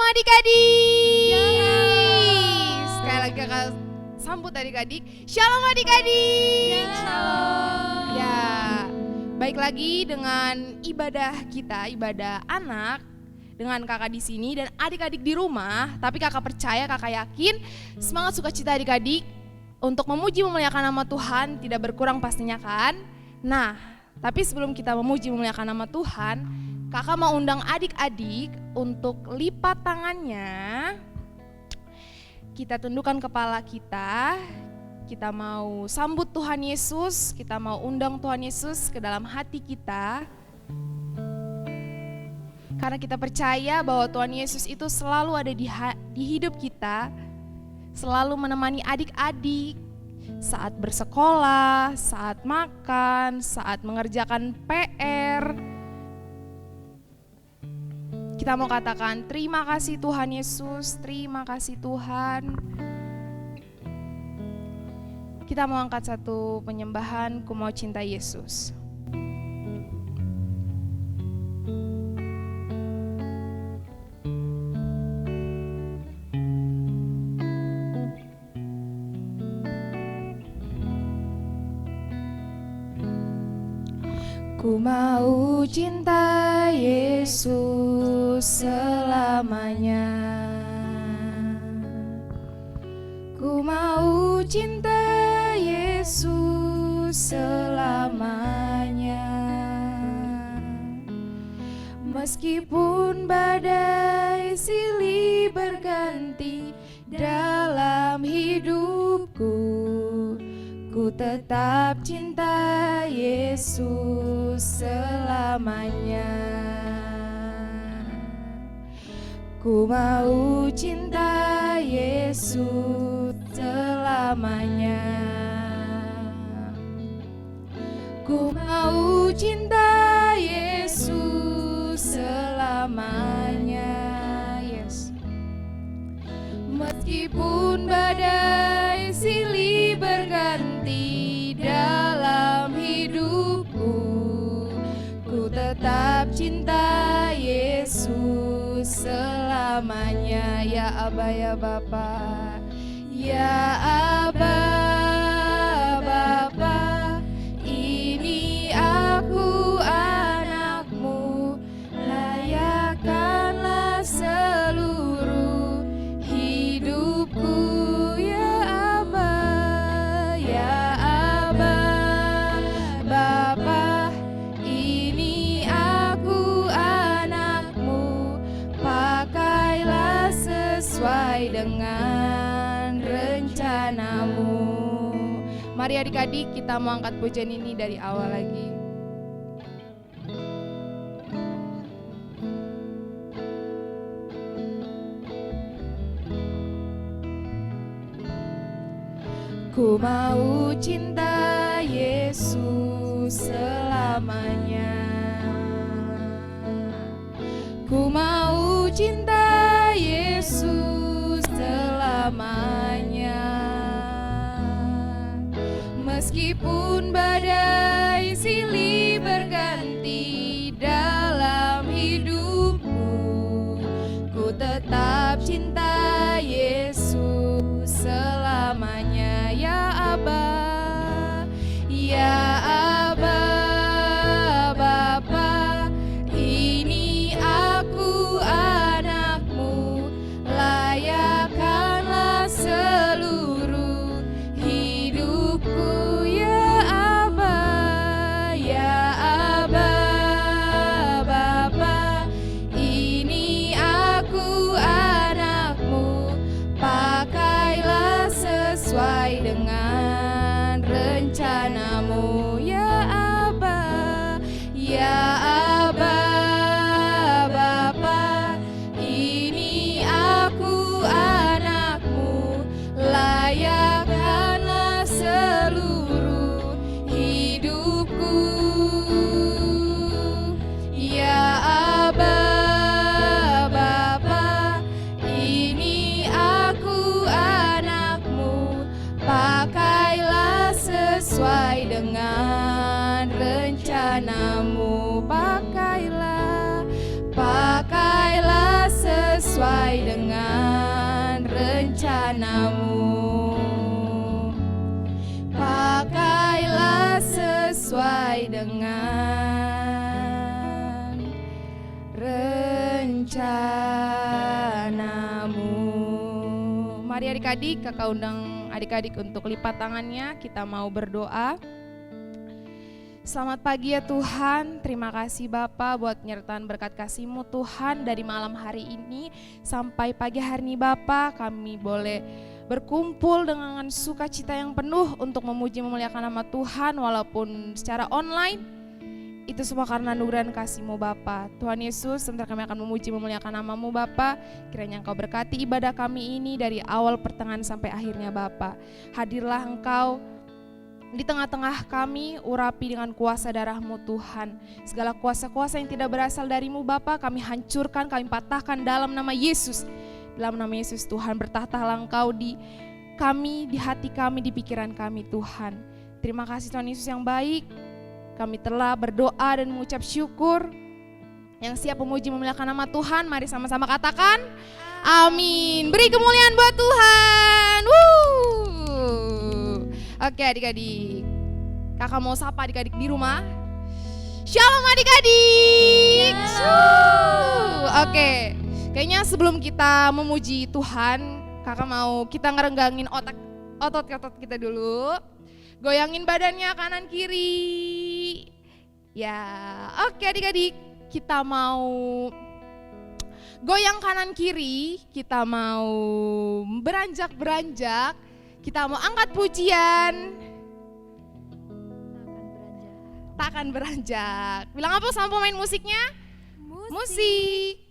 adik-adik. Sekali lagi kakak sambut adik-adik. Shalom adik-adik. Shalom. Ya, baik lagi dengan ibadah kita, ibadah anak dengan kakak di sini dan adik-adik di rumah. Tapi kakak percaya, kakak yakin semangat sukacita adik-adik untuk memuji memuliakan nama Tuhan tidak berkurang pastinya kan. Nah, tapi sebelum kita memuji memuliakan nama Tuhan, kakak mau undang adik-adik untuk lipat tangannya. Kita tundukkan kepala kita. Kita mau sambut Tuhan Yesus, kita mau undang Tuhan Yesus ke dalam hati kita. Karena kita percaya bahwa Tuhan Yesus itu selalu ada di hidup kita, selalu menemani adik-adik saat bersekolah, saat makan, saat mengerjakan PR. Kita mau katakan terima kasih Tuhan Yesus, terima kasih Tuhan. Kita mau angkat satu penyembahan, ku mau cinta Yesus. Ku mau cinta Yesus selamanya. Ku mau cinta Yesus selamanya. Meskipun badai silih berganti dalam hidupku, ku tetap cinta Yesus selamanya. Ku mau cinta Yesus selamanya. Ku mau cinta Yesus selamanya. Yes. Meskipun badai silih berganti dalam hidupku, ku tetap cinta Yesus selamanya. Ya Aba, ya Bapa, ya Aba, Bapa, ini aku anakmu, layakkanlah seluruh hidupku. Ya Aba, ya Aba, Bapa, ini aku anakmu, pakailah sesuai dengan rencanamu. Mari adik-adik kita mau angkat pujian ini dari awal lagi. Ku mau cinta Yesus selamanya. Ku mau cinta Yesus selamanya. Meskipun badai silih berganti dalam hidupku, ku tetap cinta Yesus selamanya. Ya Aba, ya Aba, Bapa, ini aku anakmu, layakkanlah seluruh hidupku. Ya Aba, ya Aba, Bapa, ini aku anakmu, pakailah sesuai dengan rencanamu. Ya Aba, ya Aba, Bapa, ini aku anakmu, layakkanlah seluruh hidupku. Ya Aba, Bapa, ini aku anakmu, pakailah sesuai dengan rencanamu. Pakailah sesuai Pakailah sesuai dengan rencanamu. Mari adik-adik, kakak undang adik-adik untuk lipat tangannya, kita mau berdoa. Selamat pagi ya Tuhan, terima kasih Bapa buat penyertaan berkat kasih-Mu Tuhan dari malam hari ini sampai pagi hari ini Bapa, kami boleh berkumpul dengan sukacita yang penuh untuk memuji memuliakan nama Tuhan walaupun secara online. Itu semua karena anugerah dan kasih-Mu Bapa. Tuhan Yesus, sebentar kami akan memuji memuliakan nama-Mu Bapa. Kiranya Engkau berkati ibadah kami ini dari awal pertengahan sampai akhirnya Bapa. Hadirlah Engkau di tengah-tengah kami, urapi dengan kuasa darah-Mu Tuhan. Segala kuasa-kuasa yang tidak berasal dari-Mu Bapa, kami hancurkan, kami patahkan dalam nama Yesus. Dalam nama Yesus Tuhan, bertahtalah Engkau di kami, di hati kami, di pikiran kami Tuhan. Terima kasih Tuhan Yesus yang baik. Kami telah berdoa dan mengucap syukur. Yang siap memuji memuliakan nama Tuhan, mari sama-sama katakan amin. Beri kemuliaan buat Tuhan. Oke adik-adik, kakak mau sapa adik-adik di rumah. Shalom adik-adik. Oke, kayaknya sebelum kita memuji Tuhan, kakak mau kita ngerenggangin otot-otot kita dulu. Goyangin badannya kanan kiri. Ya, oke adik-adik, kita mau goyang kanan kiri, kita mau beranjak-beranjak. Kita mau angkat pujian. Takkan beranjak. Bilang apa sama pemain musiknya? Musik.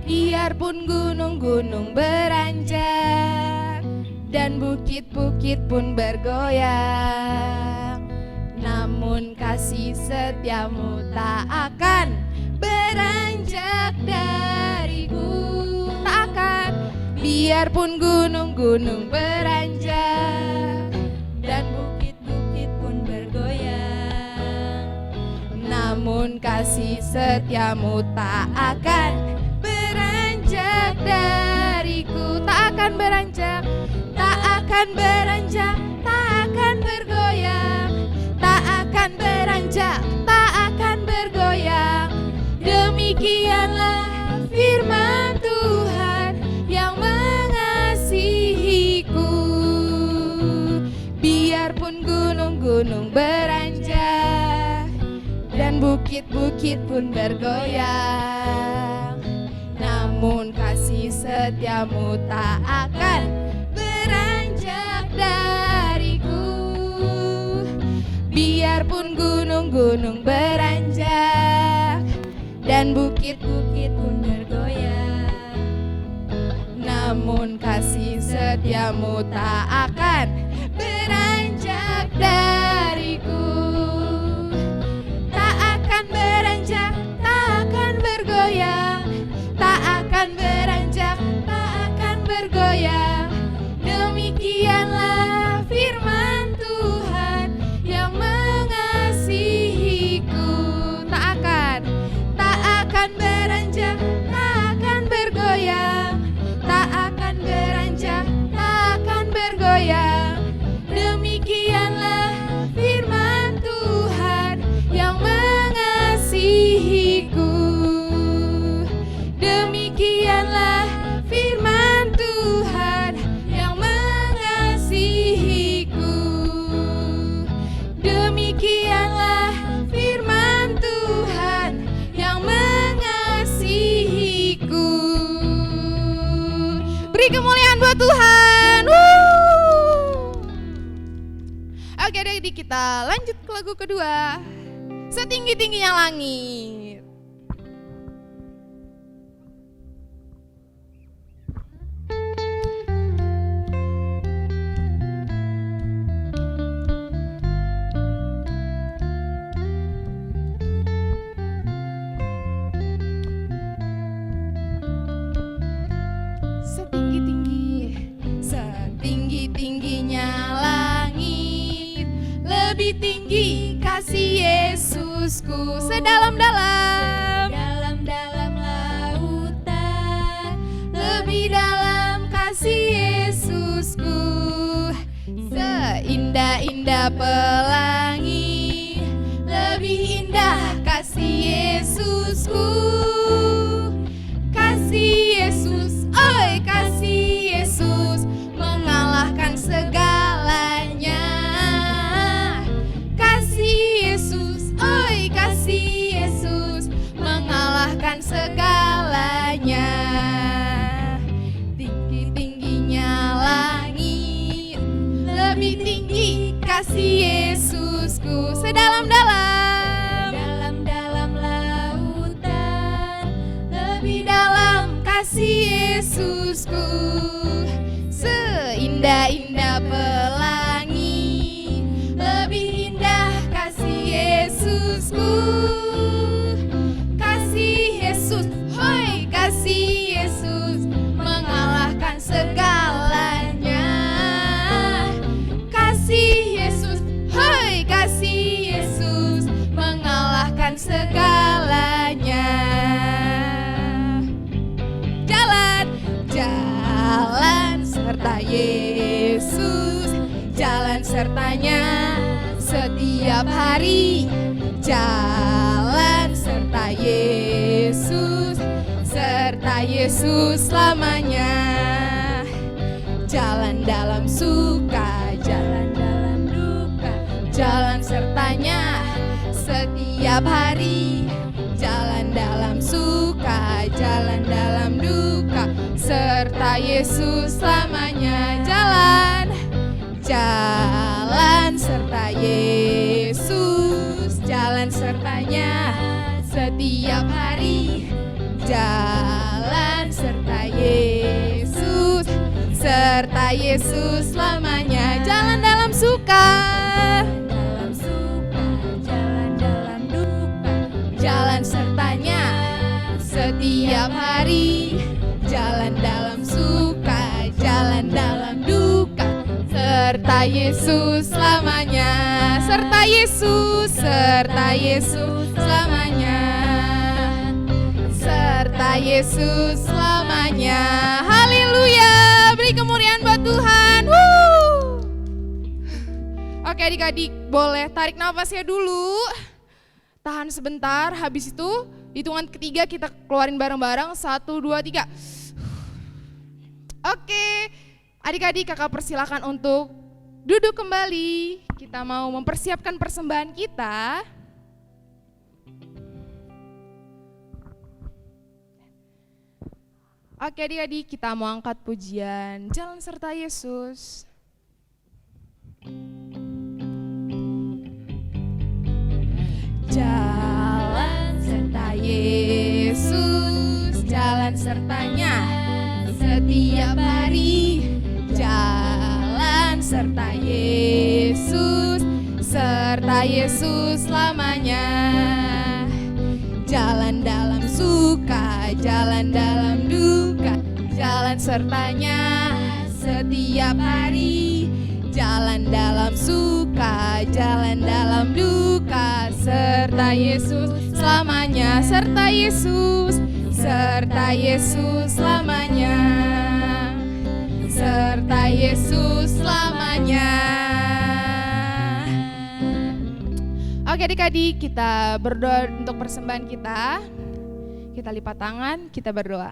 Biarpun gunung-gunung beranjak dan bukit-bukit pun bergoyang, namun kasih setiamu tak akan beranjak dariku. Tak akan. Biarpun gunung-gunung beranjak dan bukit-bukit pun bergoyang, namun kasih setiamu tak akan beranjak dariku. Tak akan beranjak, tak akan beranjak, tak akan bergoyang. Tak akan beranjak, tak akan bergoyang. Demikianlah firman Tuhan yang mengasihiku. Biarpun gunung-gunung beranjak dan bukit-bukit pun bergoyang, namun kasih setiamu tak akan beranjak dariku. Biarpun gunung-gunung beranjak dan bukit-bukit pun bergoyang, namun kasih setiamu tak akan beranjak dariku. Tak akan beranjak, tak akan bergoyang. Tak akan beranjak, tak akan bergoyang. Demikianlah firman Tuhan yang mengasihiku. Tak akan beranjak, tak akan bergoyang. Tak akan beranjak, tak akan bergoyang. Demikianlah firman Tuhan yang mengasihiku. Demikianlah firman Tuhan yang mengasihiku. Demikianlah firman Tuhan yang mengasihiku. Beri kemuliaan buat Tuhan. Oke, jadi kita lanjut ke lagu kedua. Setinggi-tingginya langit. lebih tinggi kasih Yesusku. Sedalam-dalam, dalam-dalam lautan, lebih dalam kasih Yesusku. Seindah-indah pelangi, lebih indah kasih Yesusku. Kasih Yesus, oi kasih Yesus, mengalahkan segalanya. Kasih Yesus, oi kasih Yesus, mengalahkan segalanya. Tinggi-tingginya langit, lebih tinggi kasih Yesusku. Sedalam-dalam, dalam-dalam lautan, lebih dalam kasih Yesusku. Seindah-indah pelangi, lebih indah kasih Yesusku. Kasih Yesus, hoi kasih Yesus, mengalahkan segalanya. Kasih Yesus, hoi kasih Yesus, mengalahkan segalanya. Jalan serta Yesus, jalan sertanya setiap hari. Jalan serta Yesus, serta Yesus selamanya. Jalan dalam suka, jalan dalam duka, jalan sertanya setiap hari. Jalan dalam suka, jalan dalam duka, serta Yesus selamanya. Jalan serta Yesus, jalan sertanya setiap hari. Jalan serta Yesus, serta Yesus selamanya. Jalan dalam suka, dalam suka, jalan dalam duka, jalan sertanya setiap hari. Jalan dalam suka, jalan dalam duka, serta Yesus selamanya. Serta Yesus, serta Yesus selamanya. Serta Yesus selamanya. Haleluya, beri kemuliaan buat Tuhan. Woo! Oke adik-adik, boleh tarik nafasnya dulu. Tahan sebentar, habis itu hitungan ketiga kita keluarin bareng-bareng. 1, 2, 3. Oke, adik-adik kakak persilakan untuk duduk kembali. Kita mau mempersiapkan persembahan kita. Oke adik-adik, kita mau angkat pujian Jalan Serta Yesus. Jalan serta Yesus, jalan sertanya setiap hari. Jalan serta Yesus, serta Yesus selamanya. Jalan dalam suka, jalan dalam duka, jalan sertanya setiap hari. Jalan dalam suka, jalan dalam duka, serta Yesus selamanya. Serta Yesus, serta Yesus selamanya. Serta Yesus selamanya. Oke adik-adik, kita berdoa untuk persembahan kita. Kita lipat tangan, kita berdoa.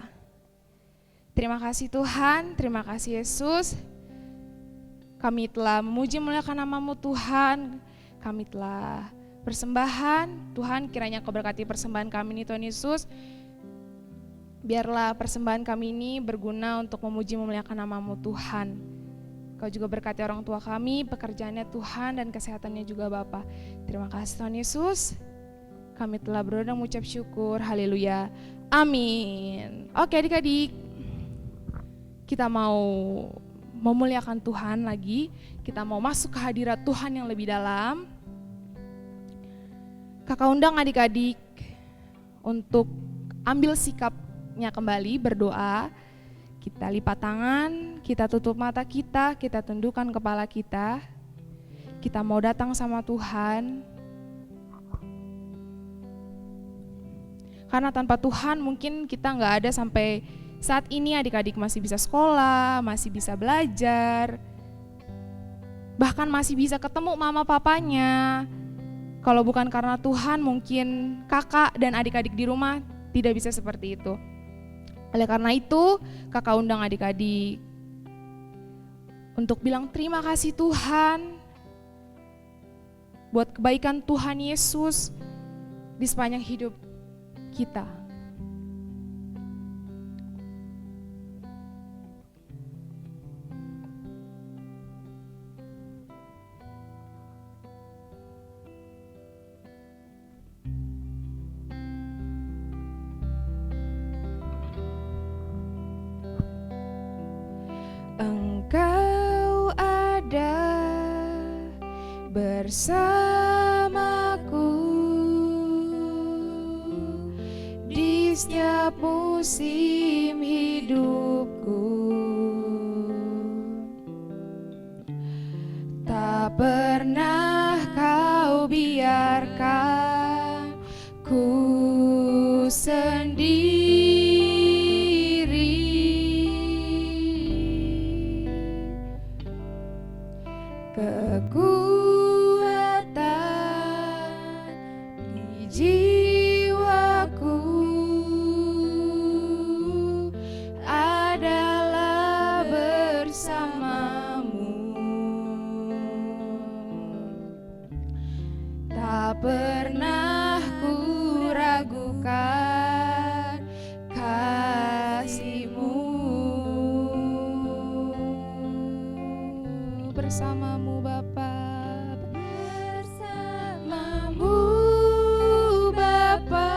Terima kasih Tuhan, terima kasih Yesus. Kami telah memuji muliakan nama-Mu Tuhan. Kami telah persembahan. Tuhan kiranya Kau berkati persembahan kami ini Tuhan Yesus. Biarlah persembahan kami ini berguna untuk memuji memuliakan nama-Mu Tuhan. Kau juga berkati orang tua kami, pekerjaannya Tuhan dan kesehatannya juga Bapa. Terima kasih Tuhan Yesus. Kami telah berdoa dan mengucap syukur. Haleluya. Amin. Oke adik-adik. Kita mau memuliakan Tuhan lagi, kita mau masuk ke hadirat Tuhan yang lebih dalam. Kakak undang adik-adik untuk ambil sikapnya kembali, berdoa. Kita lipat tangan, kita tutup mata kita tundukkan kepala kita. kita mau datang sama Tuhan. Karena tanpa Tuhan mungkin kita nggak ada sampai saat ini, adik-adik masih bisa sekolah, masih bisa belajar, bahkan masih bisa ketemu mama papanya. Kalau bukan karena Tuhan, mungkin kakak dan adik-adik di rumah tidak bisa seperti itu. Oleh karena itu, kakak undang adik-adik untuk bilang terima kasih Tuhan buat kebaikan Tuhan Yesus di sepanjang hidup kita. Engkau ada bersamaku di setiap musim hidupku. Tak pernah kau biarkan ku sendiri. Kekuatan di jiwaku adalah bersamamu. Tak pernah ku ragukan kasih-Mu. Bersamamu Bapa, bersamamu Bapa,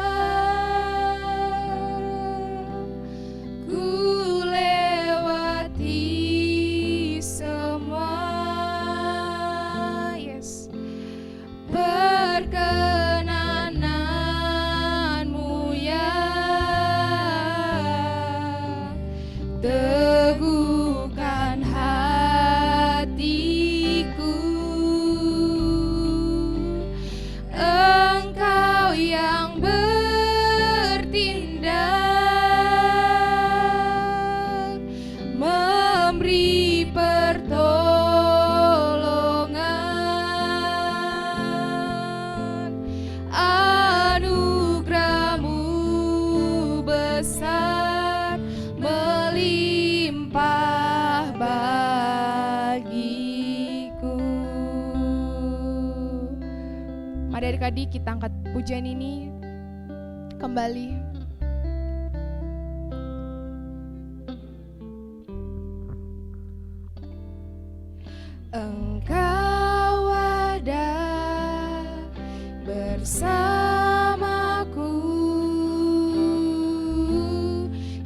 ku lewati semua, yes, perkenananmu ya, teguhkan hatiku. Engkau yang bertindak, memberi pertolongan, anugerah-Mu besar, melimpah bagiku. Mari adik-adik kita angkat pujian ini kembali. Engkau ada bersamaku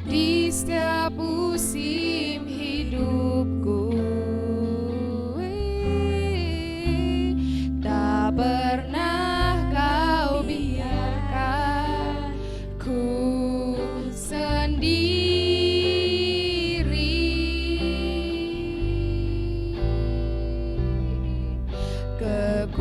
di setiap musim hidupku. Tak pernah kau biarkan ku sendiri. Kekuatan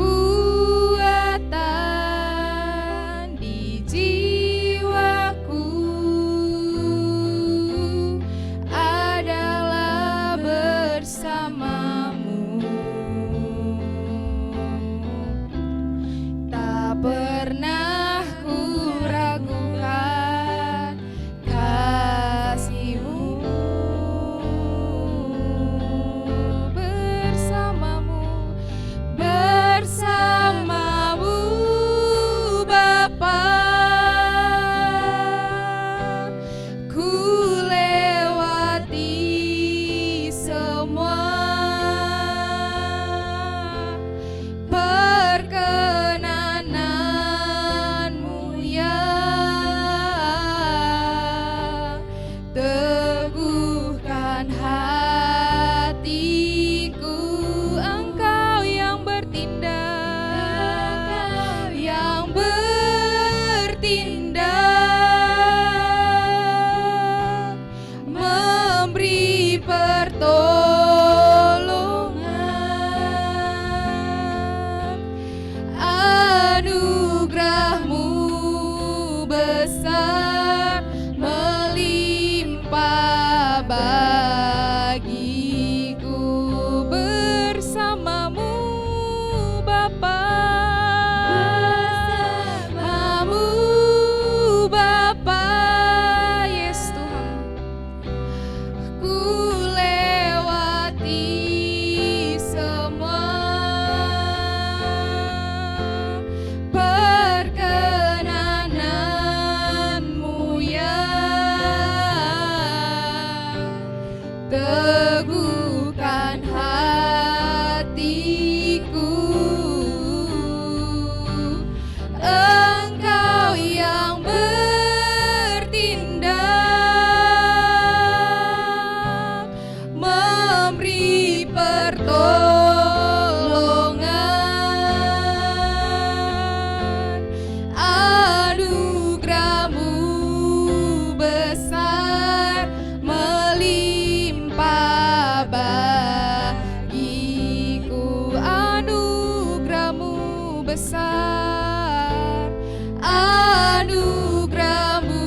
besar, anugerah-Mu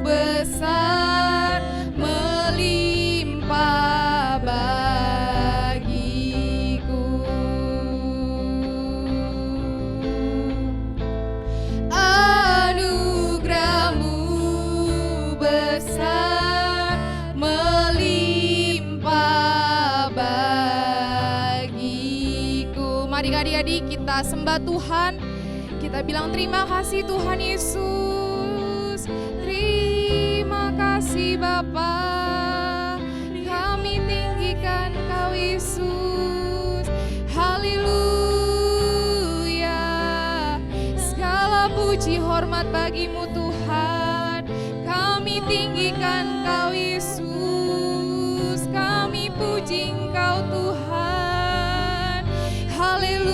besar, melimpah bagiku. Anugerah-Mu besar, melimpah bagiku. Mari adik-adik kita sembah Tuhan. Kita bilang terima kasih Tuhan Yesus. Terima kasih Bapa. Kami tinggikan Kau Yesus. Haleluya. Segala puji hormat bagi-Mu Tuhan. Kami tinggikan Kau Yesus. Kami puji Engkau Tuhan. Haleluya.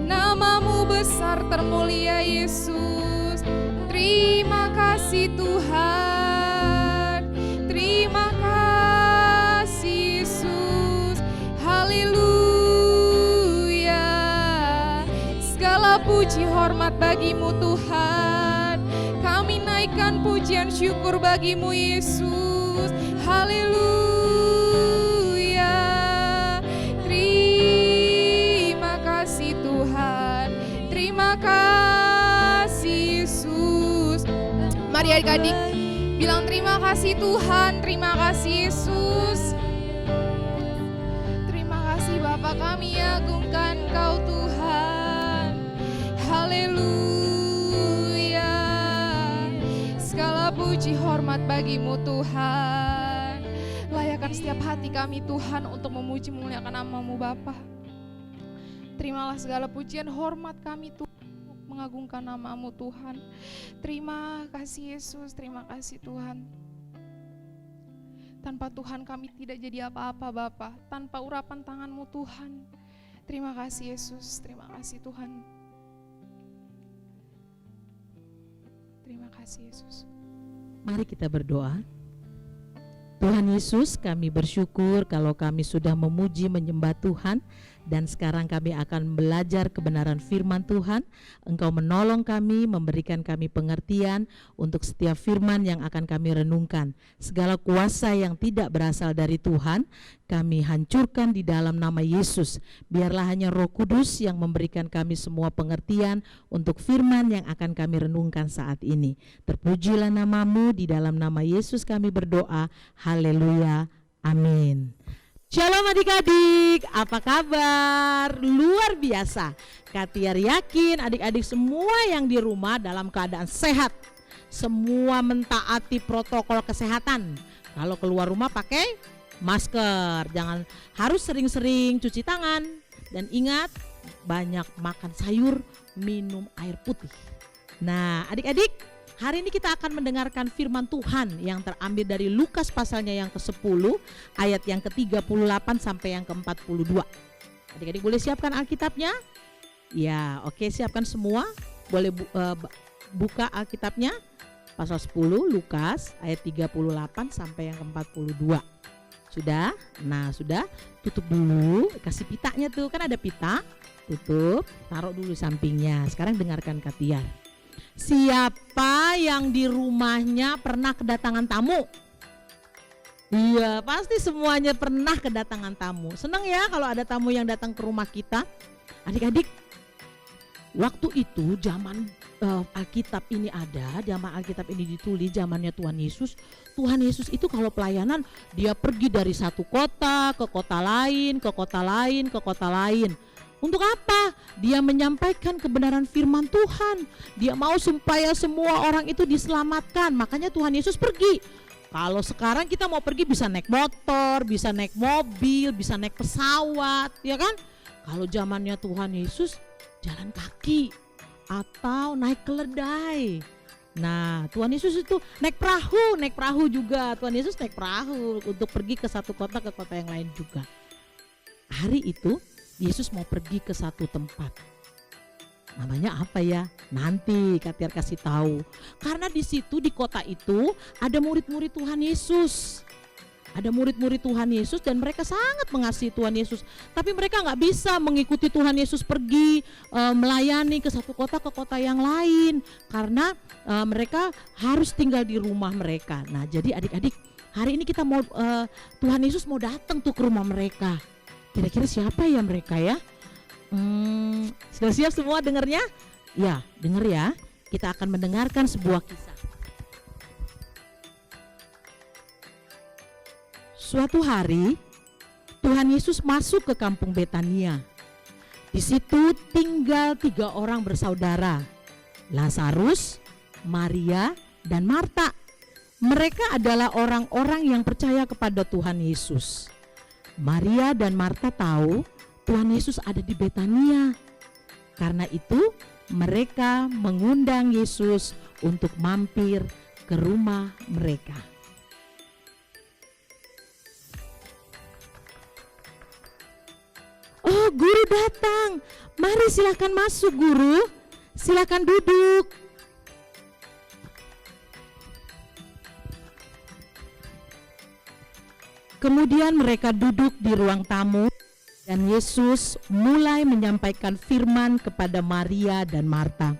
Nama-Mu besar termulia Yesus. Terima kasih Tuhan. Terima kasih Yesus. Haleluya. Segala puji hormat bagi-Mu Tuhan. Kami naikkan pujian syukur bagi-Mu Yesus. Haleluya. Terima kasih Tuhan. Terima kasih Yesus. Mari adik-adik bilang terima kasih Tuhan. Terima kasih Yesus. Terima kasih Bapa, kami agungkan Kau Tuhan. Haleluya. Segala puji hormat bagi-Mu Tuhan. Layakkan setiap hati kami Tuhan untuk memuji memuliakan nama-Mu Bapa. Terimalah segala pujian hormat kami Tuhan untuk mengagungkan nama-Mu Tuhan. Terima kasih Yesus, terima kasih Tuhan. Tanpa Tuhan kami tidak jadi apa-apa Bapa. Tanpa urapan tangan-Mu Tuhan. Terima kasih Yesus, terima kasih Tuhan. Terima kasih Yesus. Mari kita berdoa. Tuhan Yesus, kami bersyukur kalau kami sudah memuji menyembah Tuhan, dan sekarang kami akan belajar kebenaran firman Tuhan. Engkau menolong kami, memberikan kami pengertian untuk setiap firman yang akan kami renungkan. Segala kuasa yang tidak berasal dari Tuhan kami hancurkan di dalam nama Yesus. Biarlah hanya Roh Kudus yang memberikan kami semua pengertian untuk firman yang akan kami renungkan saat ini. Terpujilah nama-Mu, di dalam nama Yesus kami berdoa. Haleluya, amin. Shalom adik-adik, apa kabar? Luar biasa. Katiar yakin adik-adik semua yang di rumah dalam keadaan sehat. Semua mentaati protokol kesehatan. Kalau keluar rumah pakai masker, jangan, harus sering-sering cuci tangan. Dan ingat, banyak makan sayur, minum air putih. Nah adik-adik, hari ini kita akan mendengarkan firman Tuhan yang terambil dari Lukas pasalnya yang ke-10 ayat yang ke-38 sampai yang ke-42. Adik-adik boleh siapkan Alkitabnya? Ya, oke, siapkan semua. Boleh buka Alkitabnya. Pasal 10 Lukas ayat 38 sampai yang ke-42. Sudah? Nah, sudah. Tutup dulu, kasih pitanya tuh, kan ada pita. Tutup, taruh dulu sampingnya. Sekarang dengarkan Katiar. Siapa yang di rumahnya pernah kedatangan tamu? Iya, pasti semuanya pernah kedatangan tamu. Senang ya kalau ada tamu yang datang ke rumah kita. Adik-adik, waktu itu zaman Alkitab ini ada, zaman Alkitab ini ditulis zamannya Tuhan Yesus. Tuhan Yesus itu kalau pelayanan dia pergi dari satu kota ke kota lain, ke kota lain, ke kota lain. Untuk apa? Dia menyampaikan kebenaran firman Tuhan. Dia mau supaya semua orang itu diselamatkan. Makanya Tuhan Yesus pergi. Kalau sekarang kita mau pergi bisa naik motor, bisa naik mobil, bisa naik pesawat, ya kan? Kalau zamannya Tuhan Yesus jalan kaki atau naik keledai. Nah, Tuhan Yesus itu naik perahu juga. Tuhan Yesus naik perahu untuk pergi ke satu kota ke kota yang lain juga. Hari itu Yesus mau pergi ke satu tempat. Namanya apa ya? Nanti Katiar kasih tahu. Karena di situ, di kota itu ada murid-murid Tuhan Yesus. Ada murid-murid Tuhan Yesus dan mereka sangat mengasihi Tuhan Yesus, tapi mereka nggak bisa mengikuti Tuhan Yesus pergi melayani ke satu kota ke kota yang lain karena mereka harus tinggal di rumah mereka. Nah, jadi adik-adik, hari ini kita mau Tuhan Yesus mau datang tuh ke rumah mereka. Kira-kira siapa ya mereka ya? Sudah siap semua dengarnya? Ya, dengar ya. Kita akan mendengarkan sebuah kisah. Suatu hari Tuhan Yesus masuk ke kampung Betania. Di situ tinggal 3 orang bersaudara, Lazarus, Maria, dan Marta. Mereka adalah orang-orang yang percaya kepada Tuhan Yesus. Maria dan Marta tahu Tuhan Yesus ada di Betania. Karena itu mereka mengundang Yesus untuk mampir ke rumah mereka. Oh, guru datang. Mari silakan masuk, guru. Silakan duduk. Kemudian mereka duduk di ruang tamu dan Yesus mulai menyampaikan firman kepada Maria dan Marta.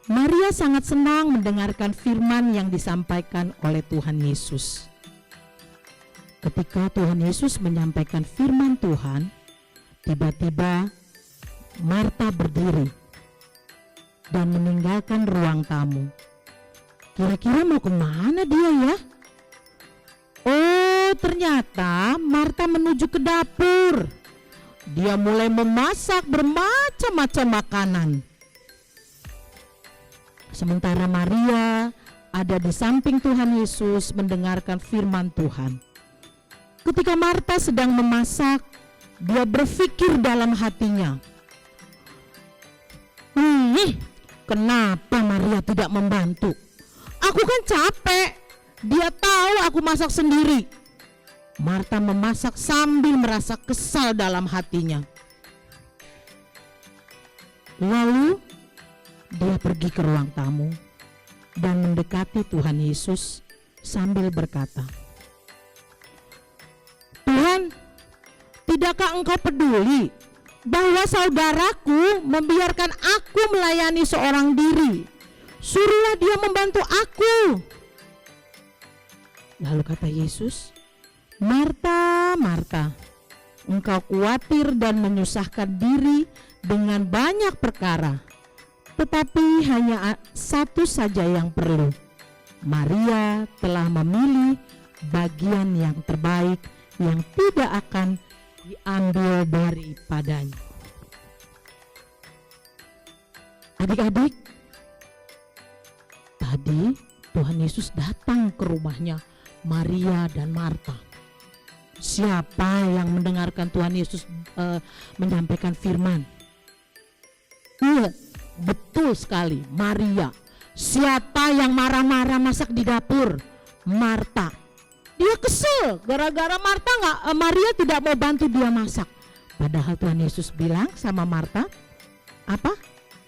Maria sangat senang mendengarkan firman yang disampaikan oleh Tuhan Yesus. Ketika Tuhan Yesus menyampaikan firman Tuhan, tiba-tiba Marta berdiri dan meninggalkan ruang tamu. Kira-kira mau kemana dia ya? Oh, ternyata Marta menuju ke dapur. Dia mulai memasak bermacam-macam makanan. Sementara Maria ada di samping Tuhan Yesus mendengarkan firman Tuhan. Ketika Marta sedang memasak, dia berpikir dalam hatinya, kenapa Maria tidak membantu? Aku kan capek, dia tahu aku masak sendiri. Marta memasak sambil merasa kesal dalam hatinya. Lalu dia pergi ke ruang tamu dan mendekati Tuhan Yesus sambil berkata, Tuhan, tidakkah engkau peduli bahwa saudaraku membiarkan aku melayani seorang diri? Suruhlah dia membantu aku. Lalu kata Yesus, Marta, Marta, engkau khawatir dan menyusahkan diri dengan banyak perkara, tetapi hanya satu saja yang perlu. Maria telah memilih bagian yang terbaik yang tidak akan diambil daripadanya. Adik-adik, tadi Tuhan Yesus datang ke rumahnya Maria dan Marta. Siapa yang mendengarkan Tuhan Yesus menyampaikan firman? Iya, betul sekali, Maria. Siapa yang marah-marah masak di dapur? Marta. Dia kesel gara-gara Maria tidak mau bantu dia masak. Padahal Tuhan Yesus bilang sama Marta, apa?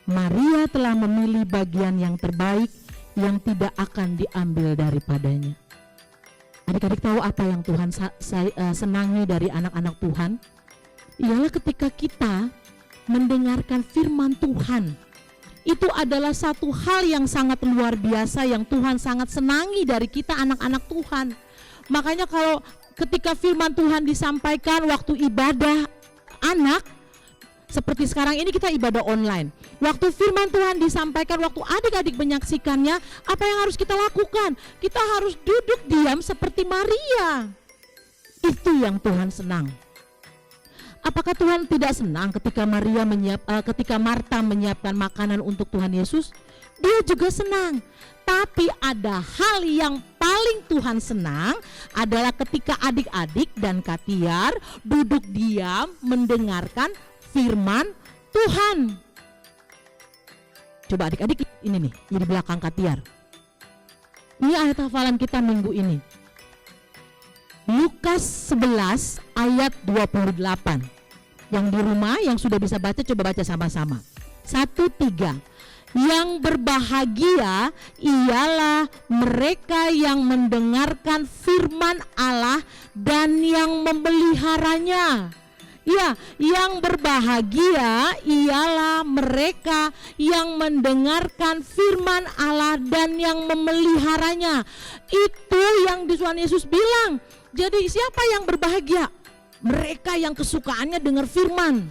Maria telah memilih bagian yang terbaik yang tidak akan diambil daripadanya. Adik-adik tahu apa yang Tuhan senangi dari anak-anak Tuhan? Ialah ketika kita mendengarkan firman Tuhan. Itu adalah satu hal yang sangat luar biasa yang Tuhan sangat senangi dari kita anak-anak Tuhan. Makanya kalau ketika firman Tuhan disampaikan waktu ibadah anak, seperti sekarang ini kita ibadah online. Waktu firman Tuhan disampaikan, waktu adik-adik menyaksikannya, apa yang harus kita lakukan? Kita harus duduk diam seperti Maria. Itu yang Tuhan senang. Apakah Tuhan tidak senang ketika ketika Marta menyiapkan makanan untuk Tuhan Yesus? Dia juga senang. Tapi ada hal yang paling Tuhan senang adalah ketika adik-adik dan Katiar duduk diam mendengarkan firman Tuhan. Coba adik-adik ini nih, di belakang Katiar. Ini ayat hafalan kita minggu ini. Lukas 11 ayat 28. Yang di rumah yang sudah bisa baca, coba baca sama-sama. 1, 3. Yang berbahagia ialah mereka yang mendengarkan firman Allah dan yang memeliharanya. Ya, yang berbahagia ialah mereka yang mendengarkan firman Allah dan yang memeliharanya. Itu yang Tuhan Yesus bilang. Jadi siapa yang berbahagia? Mereka yang kesukaannya dengar firman.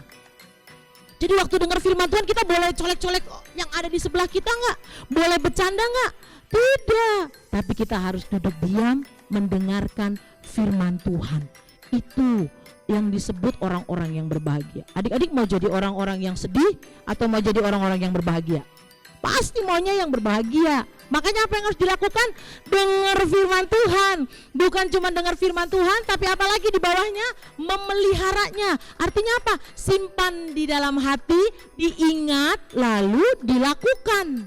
Jadi waktu dengar firman Tuhan kita boleh colek-colek yang ada di sebelah kita enggak? Boleh bercanda enggak? Tidak. Tapi kita harus duduk diam mendengarkan firman Tuhan. Itu yang disebut orang-orang yang berbahagia. Adik-adik mau jadi orang-orang yang sedih atau mau jadi orang-orang yang berbahagia? Pasti maunya yang berbahagia. Makanya apa yang harus dilakukan? Dengar firman Tuhan. Bukan cuma dengar firman Tuhan, tapi apalagi di bawahnya memeliharanya. Artinya apa? Simpan di dalam hati, diingat, lalu dilakukan.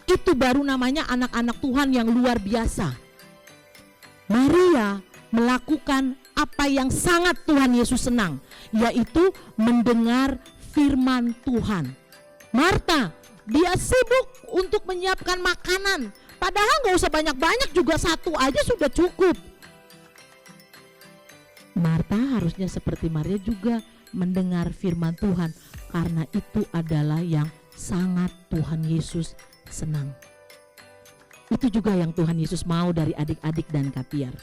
Itu baru namanya anak-anak Tuhan yang luar biasa. Maria melakukan apa yang sangat Tuhan Yesus senang, yaitu mendengar firman Tuhan. Marta, dia sibuk untuk menyiapkan makanan, padahal gak usah banyak-banyak, juga satu aja sudah cukup. Marta harusnya seperti Maria juga mendengar firman Tuhan, karena itu adalah yang sangat Tuhan Yesus senang. Itu juga yang Tuhan Yesus mau dari adik-adik dan Kapiar.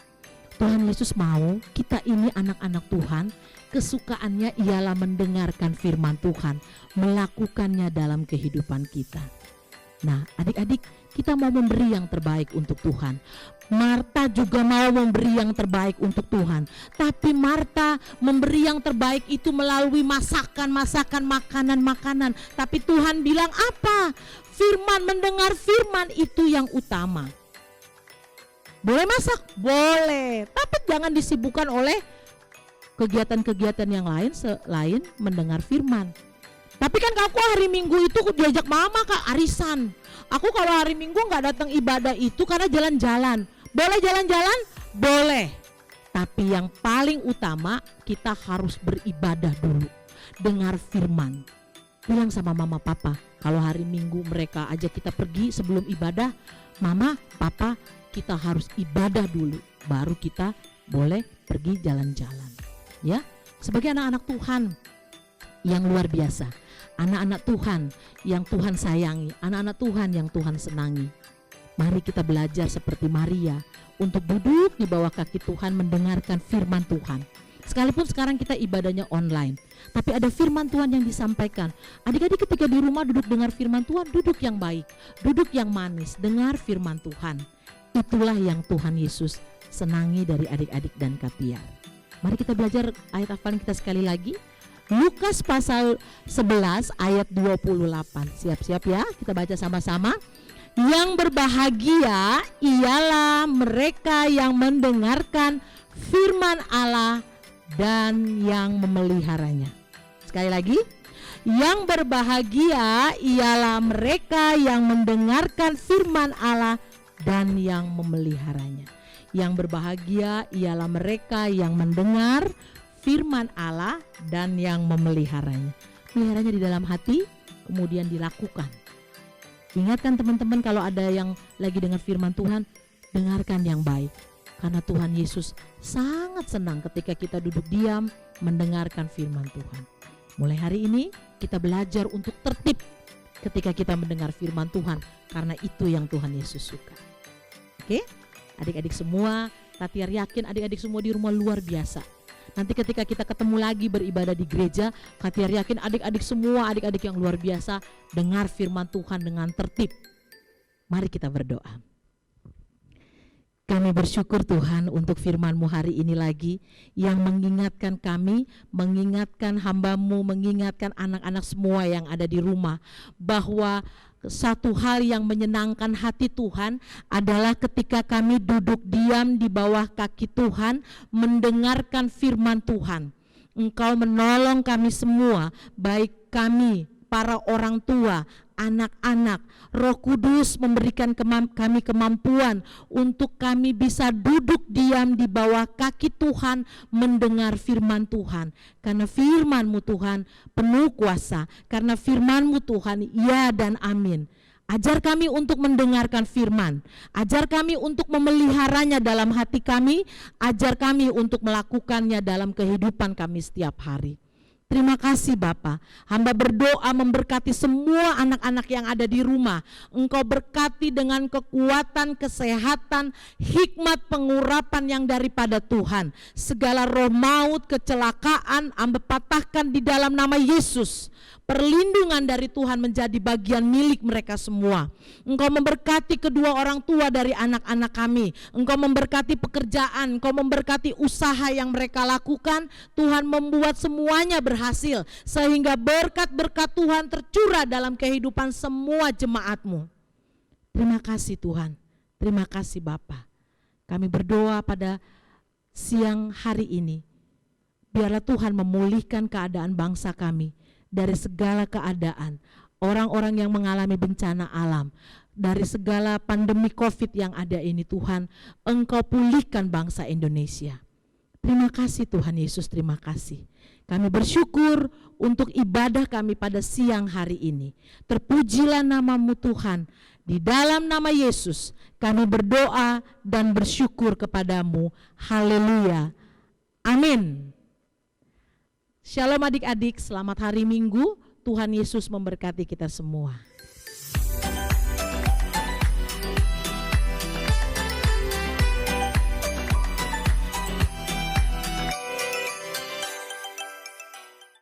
Tuhan Yesus mau kita ini anak-anak Tuhan, kesukaannya ialah mendengarkan firman Tuhan, melakukannya dalam kehidupan kita. Nah, adik-adik, kita mau memberi yang terbaik untuk Tuhan. Marta juga mau memberi yang terbaik untuk Tuhan. Tapi Marta memberi yang terbaik itu melalui masakan, makanan. Tapi Tuhan bilang apa? Firman, mendengar firman itu yang utama. Boleh masak? Boleh. Tapi jangan disibukkan oleh kegiatan-kegiatan yang lain selain mendengar firman. Tapi kan aku hari Minggu itu diajak mama Kak arisan. Aku kalau hari Minggu gak datang ibadah itu karena jalan-jalan. Boleh jalan-jalan? Boleh. Tapi yang paling utama kita harus beribadah dulu. Dengar firman. Bilang sama mama papa, kalau hari Minggu mereka ajak kita pergi sebelum ibadah, mama, papa, kita harus ibadah dulu, baru kita boleh pergi jalan-jalan. Ya, sebagai anak-anak Tuhan yang luar biasa, anak-anak Tuhan yang Tuhan sayangi, anak-anak Tuhan yang Tuhan senangi. Mari kita belajar seperti Maria untuk duduk di bawah kaki Tuhan mendengarkan firman Tuhan. Sekalipun sekarang kita ibadahnya online, tapi ada firman Tuhan yang disampaikan. Adik-adik ketika di rumah duduk dengar firman Tuhan, duduk yang baik, duduk yang manis, dengar firman Tuhan. Itulah yang Tuhan Yesus senangi dari adik-adik dan Kapiar. Mari kita belajar ayat hafalan kita sekali lagi. Lukas pasal 11 ayat 28. Siap-siap ya, kita baca sama-sama. Yang berbahagia ialah mereka yang mendengarkan firman Allah dan yang memeliharanya. Sekali lagi. Yang berbahagia ialah mereka yang mendengarkan firman Allah dan yang memeliharanya. Yang berbahagia ialah mereka yang mendengar firman Allah dan yang memeliharanya. Meliharanya di dalam hati, kemudian dilakukan. Ingatkan teman-teman, kalau ada yang lagi dengar firman Tuhan, dengarkan yang baik. Karena Tuhan Yesus sangat senang ketika kita duduk diam mendengarkan firman Tuhan. Mulai hari ini kita belajar untuk tertib ketika kita mendengar firman Tuhan, karena itu yang Tuhan Yesus suka. Oke, adik-adik semua, Kapiar yakin adik-adik semua di rumah luar biasa. Nanti ketika kita ketemu lagi beribadah di gereja, Kapiar yakin adik-adik semua, adik-adik yang luar biasa, dengar firman Tuhan dengan tertib. Mari kita berdoa. Kami bersyukur Tuhan untuk firman-Mu hari ini lagi yang mengingatkan kami, mengingatkan hamba-Mu, mengingatkan anak-anak semua yang ada di rumah bahwa satu hal yang menyenangkan hati Tuhan adalah ketika kami duduk diam di bawah kaki Tuhan mendengarkan firman Tuhan. Engkau menolong kami semua, baik kami, para orang tua, anak-anak. Roh Kudus memberikan kami kemampuan untuk kami bisa duduk diam di bawah kaki Tuhan, mendengar firman Tuhan. Karena firman-Mu Tuhan penuh kuasa, karena firman-Mu Tuhan ya dan amin. Ajar kami untuk mendengarkan firman, ajar kami untuk memeliharanya dalam hati kami, ajar kami untuk melakukannya dalam kehidupan kami setiap hari. Terima kasih Bapa. Hamba berdoa memberkati semua anak-anak yang ada di rumah. Engkau berkati dengan kekuatan, kesehatan, hikmat pengurapan yang daripada Tuhan. Segala roh maut, kecelakaan, hamba patahkan di dalam nama Yesus. Perlindungan dari Tuhan menjadi bagian milik mereka semua. Engkau memberkati kedua orang tua dari anak-anak kami. Engkau memberkati pekerjaan, Engkau memberkati usaha yang mereka lakukan. Tuhan membuat semuanya berhasil, sehingga berkat-berkat Tuhan tercurah dalam kehidupan semua jemaat-Mu. Terima kasih Tuhan, terima kasih Bapa. Kami berdoa pada siang hari ini, biarlah Tuhan memulihkan keadaan bangsa kami dari segala keadaan, orang-orang yang mengalami bencana alam, dari segala pandemi COVID yang ada ini Tuhan, Engkau pulihkan bangsa Indonesia. Terima kasih Tuhan Yesus, terima kasih. Kami bersyukur untuk ibadah kami pada siang hari ini. Terpujilah nama-Mu Tuhan, di dalam nama Yesus kami berdoa dan bersyukur kepadamu. Haleluya, amin. Shalom adik-adik, selamat hari Minggu. Tuhan Yesus memberkati kita semua.